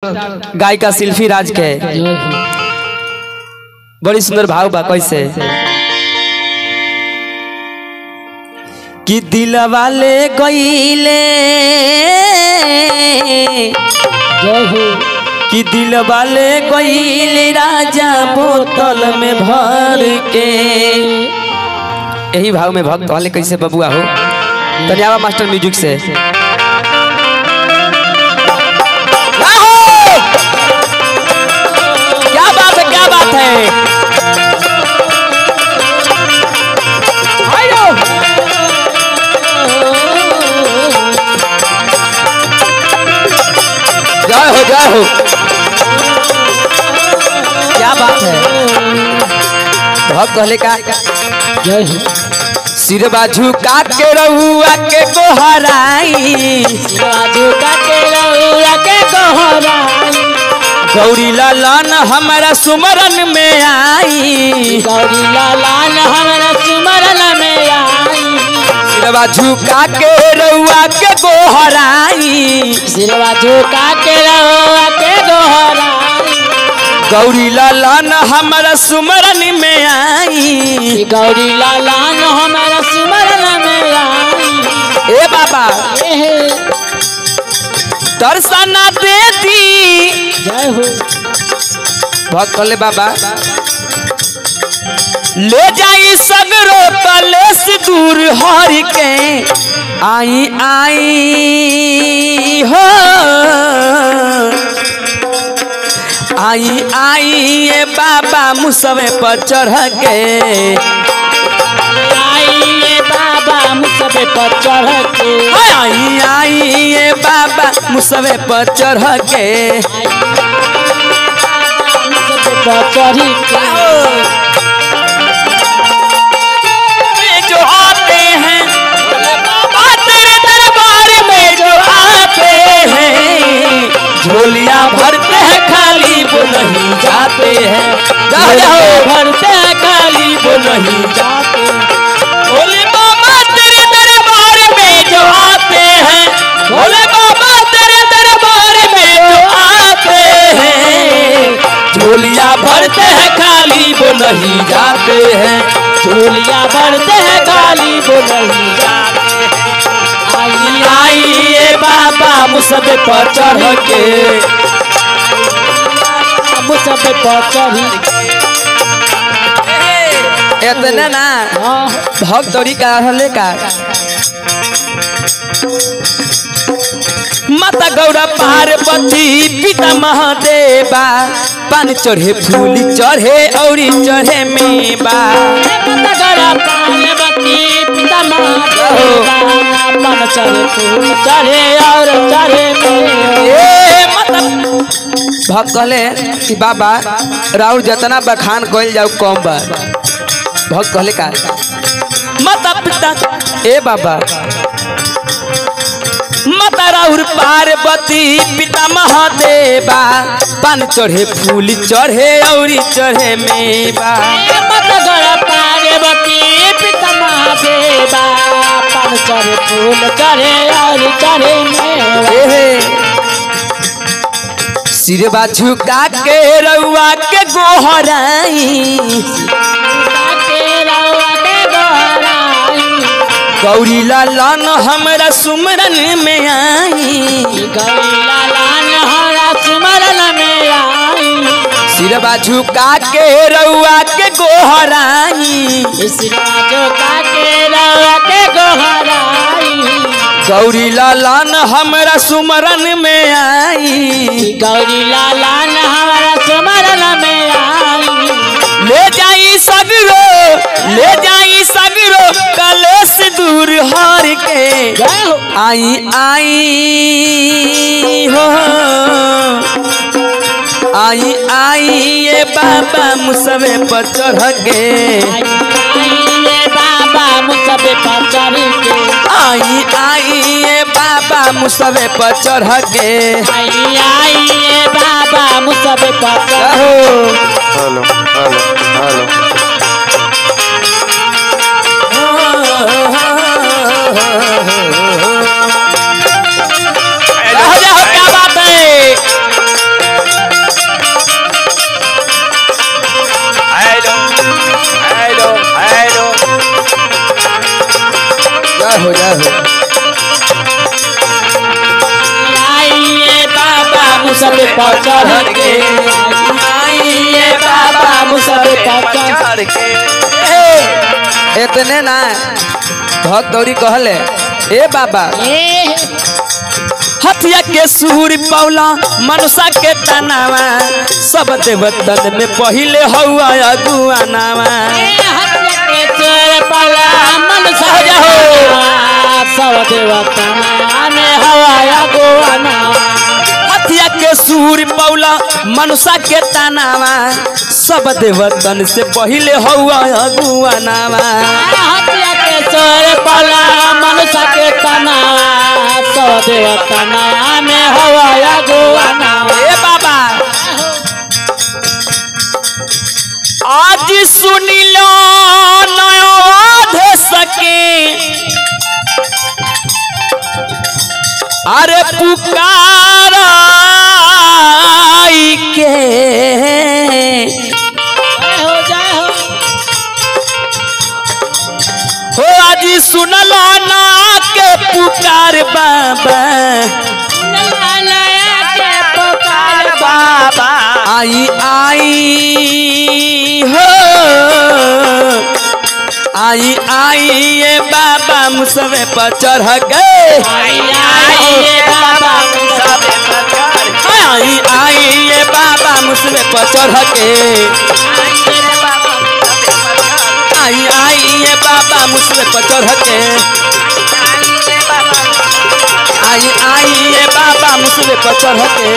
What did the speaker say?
गायिका शिल्पी राज के बड़ी सुंदर भाव बा कैसे कि दिल वाले गईले कि दिल वाले गईले राजा बोतल में भर के। यही भाव में भक्त वाले कैसे बबुआ हो तनियावा मास्टर म्यूजिक से क्या बात है जय हो क्या बात है बहुत कहले का जय हो सिर बाजू का के रहुआ के गोहराई बाजू का के रहुआ के गोहराई गौरी लालन हमारा सुमरन में आई गौरी लालन हमारा सुमरन में आई सिरवा झुका के रहुआ के गोहराई सिरवा झुका के रहुआ के गोहराई गौरी लालन हमारा सुमरन में आई गौरी लालन हमारा सुमरन में आई। ए बाबा दर्शन दे दी जय हो बहुत कहले बाबा ले जाई सगरो कलेस दूर हर के आई आई हो आई आई ये बाबा मुसवे पर चढ़ के आई ये बाबा मुसवे पर चढ़ के आई आई ये बाबा मुसवे पर चढ़ के चढ़ी के जो आते हैं बाबा तेरे दरबार में जो आते हैं झोलियां भरते हैं खाली वो नहीं जाते हैं भरते हैं खाली वो नहीं जाते। भोले बाबा तेरे दरबार में जो आते हैं भोले बाबा तेरे दरबार में जो आते हैं झोलियां भरते हैं खाली वो नहीं जाते हैं झोलियां भरते हैं खाली वो नहीं जाते हैं। आई आई ये बाबा मुसबे पर चढ़ के मुसबे पर चढ़ी इतना ना भक्त तोरी का हले का माता गौरा पार्वती पिता महादेवा पान चढ़े फूल चढ़े और चढ़े मेवा माता गौरा पार्वती पिता महादेवा पान चढ़े फूल चढ़े और चढ़े मेवा। भक्त कहले कि बाबा राउर जतना बखान कइल जाऊ कम बा। भक्त कहले का माता पिता ए बाबा माता राउर पार्वती पिता महादेवा पान चढ़े फूल चढ़े और चढ़े मेवा माता गौरा पार्वती पिता महादेवा पान चढ़े फूल चढ़े और चढ़े मेवा। सिरवा झुका के रउआ के गोहराई गौरी लालन हमरा सुमरन में आई गौरी लालन हमारा सुमरन में आई सिरवा झुका के रउआ के गोहराई सिरवा झुका के रउआ के गोहराई गौरी लालन हमरा सुमरन में आई गौरी लालन हमारा सुमरन में आई ले जाई सगरो कलेस दूर हर के आई आई हो आई आई ये बाबा मुसवे पर चढ़ के ये बाबा मुसबे पर चढ़ के आई आई ये बाबा मुसवे पर चढ़ के आई ये बाबा मुसबे पर चढ़ हेलो हेलो हेलो क्या बात है मुसबे पर चढ़ के आइए बाबा मुसबे पर चढ़ के। इतने ना भक्त दौड़ी कहले ए बाबा हथिया के सूर पौला मनुष्य के तनावा सब देवतन में पहिले हवा अगुआनावा सब देवतन में हवा अगुआनावा हथिया के सूर पौला मनुष्य के तनावा सब देवतन से पहिले हवा अगुआनावा हथिया के सूर पौला मनुष्य के तनावा सब देवतन में हवा अगुआनावा। ए बाबा आज सुनी लो नयोध सके अरे पुकाराई के हो आज सुनलो ना के पुकार बाबा बाबा आई आई हो आई आई ये बाबा मुसबे पर चढ़ गए आई आई ये बाबा मुसबे पर चढ़ के आई आई ये बाबा मुसबे पर चढ़ के आई आई ये बाबा मुसबे पर चढ़ के